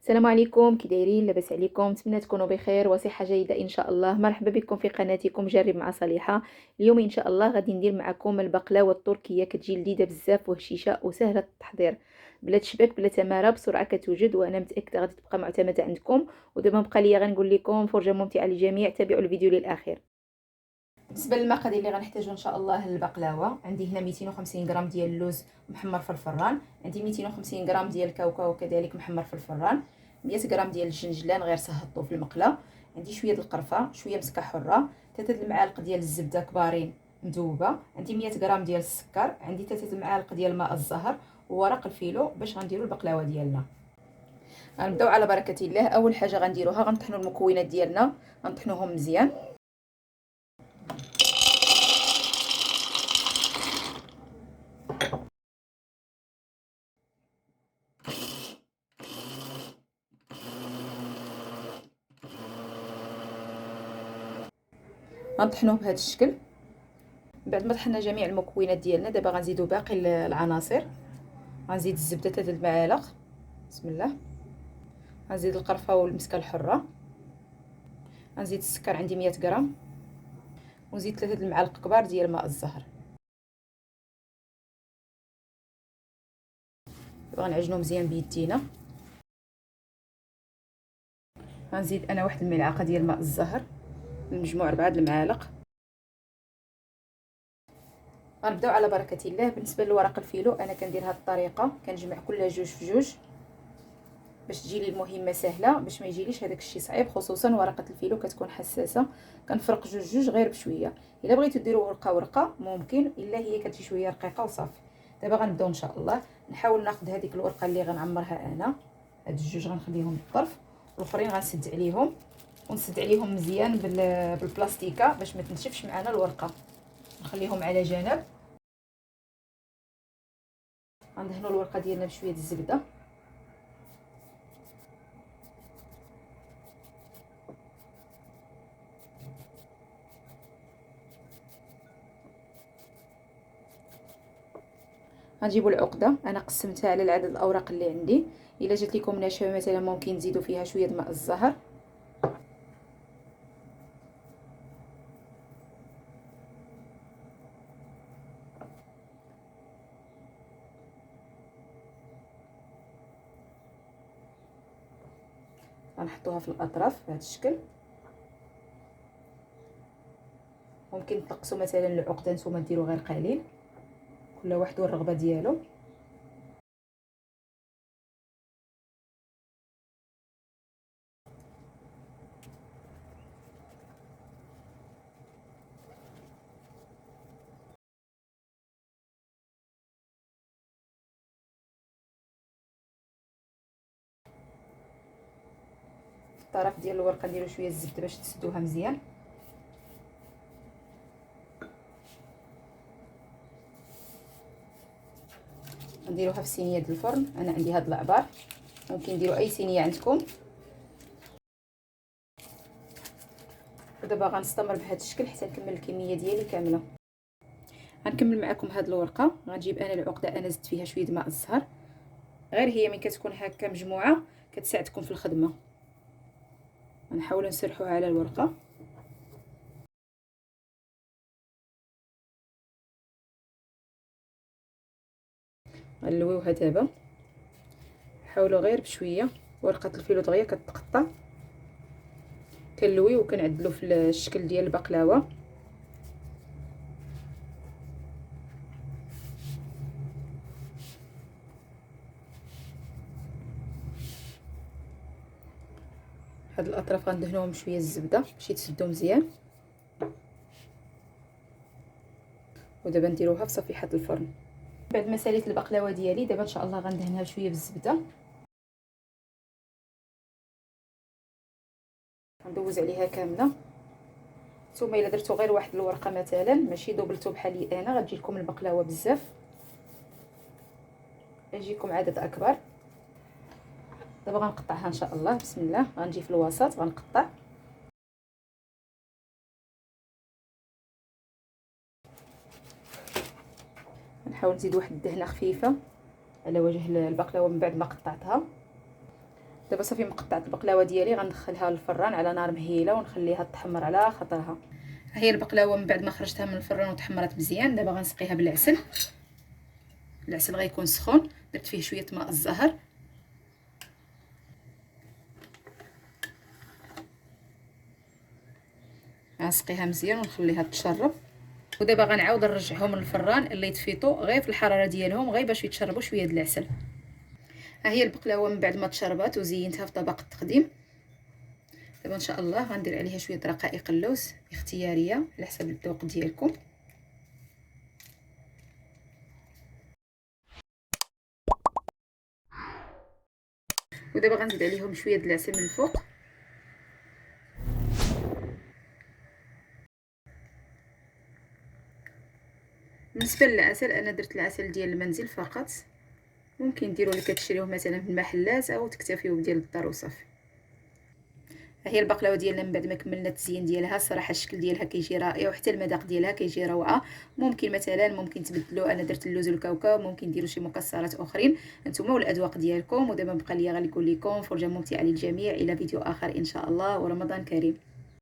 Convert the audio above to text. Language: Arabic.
السلام عليكم، كي دايرين؟ لاباس عليكم؟ نتمنى تكونوا بخير وصحه جيده ان شاء الله. مرحبا بكم في قناتكم جرب مع صالحه. اليوم ان شاء الله غادي ندير معكم البقلاوه التركيه، كتجي لذيذه بزاف وهشيشه وسهله التحضير، بلا تشبك بلا تماره، بسرعه كتوجد، وانا متاكده غادي تبقى معتمده عندكم. ودابا بقى لي غنقول لكم فرجه ممتعه للجميع، تابعوا الفيديو للاخير. بالنسبه للمقادير اللي غنحتاجو ان شاء الله للبقلاوه، عندي هنا 250 غرام ديال اللوز محمر في الفران، عندي 250 غرام ديال الكاوكاو كذلك محمر في الفران، 100 غرام ديال الجنجلان غير صهطو في المقله، عندي شويه د القرفه، شويه مسكه حره، 3 المعالق ديال الزبده كبارين مذوبه، عندي 100 غرام ديال السكر، عندي 3 المعالق ديال ماء الزهر وورق الفيلو باش غنديروا البقلاوه ديالنا. غنبداو على بركه الله. اول حاجه غنديروها غنطحنوا المكونات ديالنا، غنطحنوهم مزيان. غنطحنوه بهذا الشكل. بعد ما طحنا جميع المكونات ديالنا، دابا غنزيدو باقي العناصر. غنزيد الزبده 3 المعالق، بسم الله. غنزيد القرفه والمسكه الحره، غنزيد السكر عندي 100 غرام، ونزيد 3 المعالق كبار ديال ماء الزهر. غنعجنو مزيان بيدينا. غنزيد انا 1 الملعقه ديال ماء الزهر، المجموع 4 المعالق. غنبداو على بركه الله. بالنسبه لورق الفيلو انا كندير هذه الطريقه، كنجمع كل جوج في جوج باش تجي لي المهمه سهله، باش ما يجيليش هذاك الشيء صعيب، خصوصا ورقه الفيلو كتكون حساسه. كنفرق جوج جوج غير بشويه. الا بغيتو ديروا ورقه ورقه ممكن، الا هي كتجي شويه رقيقه وصافي. دابا غنبداو ان شاء الله. نحاول ناخذ هذيك الورقه اللي غنعمرها انا، هاد الجوج غنخليهم بالطرف، والاخرين غنسد عليهم ونسد عليهم مزيان بالبلاستيكه باش ما تنشفش معنا الورقه. نخليهم على جنب. غندهنوا الورقه ديالنا بشويه الزبده. غنجيبوا العقده، انا قسمتها على العدد الاوراق اللي عندي. الا جات لكم ناشفه مثلا ممكن تزيدوا فيها شويه ماء الزهر. غنحطوها في الاطراف بهذا الشكل. ممكن تنقصوا مثلا العقده نتوما ديروا غير قليل، كل واحد والرغبه ديالو. في الطرف ديال الورقه نديروا شويه الزبده باش تسدوها مزيان. نديروها في صينيه الفرن، انا عندي هاد العبار، ممكن ديروا اي صينيه عندكم. ودابا غنستمر بهذا الشكل حتى نكمل الكميه ديالي كامله. غنكمل معكم هاد الورقه. غنجيب انا العقده، انا زدت فيها شويه ماء الزهر، غير هي من كتكون هكا مجموعه كتساعدكم في الخدمه. غنحاولوا نسرحوها على الورقه. غنلويوها دابا. حاولوا غير بشويه، ورقه الفيلو دغيا كتقطع. كنلوي وكنعدلو في الشكل ديال البقلاوه. هاد الاطراف غندهنوهم بشويه الزبده باش يتسدوا مزيان. ودابا نديروها في صفيحه الفرن. بعد ما ساليت البقلاوه ديالي، دابا ان شاء الله غندهنها شويه بالزبده. غندوز عليها كامله. نتوما الا درتو غير واحد الورقه مثلا، ماشي دوبلتو بحالي انا، غتجي لكم البقلاوه بزاف، يجيكم عدد اكبر. دابا غنقطعها ان شاء الله. بسم الله. غنجي في الوسط غنقطع. نحاول نزيد واحد الدهنه خفيفه على وجه البقلاوه من بعد ما قطعتها. دابا صافي مقطعت البقلاوه ديالي، غندخلها للفران على نار مهيله ونخليها تحمر على خطرها. ها هي البقلاوه من بعد ما خرجتها من الفران وتحمرت مزيان. دابا غنسقيها بالعسل. العسل غيكون سخون، درت فيه شويه ماء الزهر. غنسقيها مزيان ونخليها تشرب. ودابا غنعاود نرجعهم للفران اللي يطفيطوا غير في الحراره ديالهم، غير باش يتشربوا شويه د العسل. ها هي البقلاوه من بعد ما تشربات وزينتها في طبق التقديم. دابا ان شاء الله غندير عليها شويه رقائق اللوز اختياريه على حسب الذوق ديالكم. ودابا غنزيد عليهم شويه د العسل من الفوق. بالنسبه للعسل انا درت العسل ديال المنزل فقط، ممكن ديروا اللي كتشريوه مثلا في المحلات او تكتفيو بديال الدار وصافي. ها هي البقلاوه ديالنا من بعد ما كملنا التزيين ديالها. الصراحه الشكل ديالها كيجي رائع وحتى المذاق ديالها كيجي روعه. ممكن مثلا تبدلوا، انا درت اللوز والكاوكاو، ممكن ديروا شي مكسرات اخرين نتوما والاذواق ديالكم. ودابا بقى لي غنقول لكم فرجه ممتعه للجميع، الى فيديو اخر ان شاء الله، ورمضان كريم.